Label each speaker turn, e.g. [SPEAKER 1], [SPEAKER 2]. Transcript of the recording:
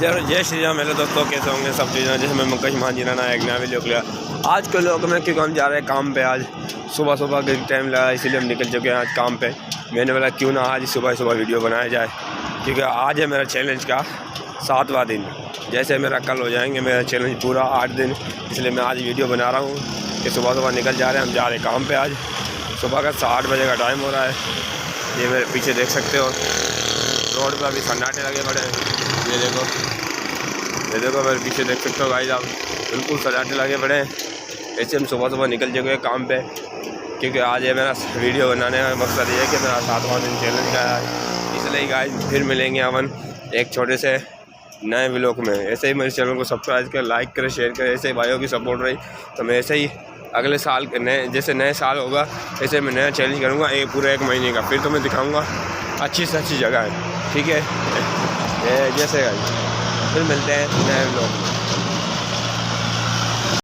[SPEAKER 1] जय श्री राम। हेलो दोस्तों, कैसे होंगे सब चीज़ें। जैसे मैं मुकेश मांझी ना एक नया वीडियो किया आज के लोग में, क्योंकि हम जा रहे हैं काम पे। आज सुबह सुबह का टाइम लगा, इसीलिए हम निकल चुके हैं आज काम पे। मैंने बोला क्यों ना आज सुबह सुबह वीडियो बनाया जाए, क्योंकि आज है मेरा चैलेंज का 7वां दिन। जैसे मेरा कल हो जाएंगे मेरा चैलेंज पूरा 8 दिन, इसलिए मैं आज वीडियो बना रहा हूँ कि सुबह सुबह निकल जा रहे हैं। हम जा रहे हैं काम पर। आज सुबह का 8 बजे का टाइम हो रहा है। ये मेरे पीछे देख सकते हो, रोड पर अभी सन्नाटे लगे पड़े हैं। ये देखो मेरे पीछे देख सकते हो भाई साहब, बिल्कुल सन्नाटे लगे पड़े हैं। ऐसे हम सुबह सुबह निकल चुके हैं काम पे, क्योंकि आज ये मेरा वीडियो बनाने का मकसद ये है कि मेरा 7वां दिन चैलेंज का है। इसलिए गाइस फिर मिलेंगे अपन एक छोटे से नए व्लॉग में। ऐसे ही मेरे चैनल को सब्सक्राइब करें, लाइक करें, शेयर करें। ऐसे ही भाइयों की सपोर्ट रही तो मैं ऐसे ही अगले साल जैसे नए साल होगा ऐसे मैं नया चैलेंज करूँगा पूरे 1 महीने का। फिर तो मैं दिखाऊँगा अच्छी से अच्छी जगह है, ठीक है। जैसे फिर मिलते हैं नए व्लॉग।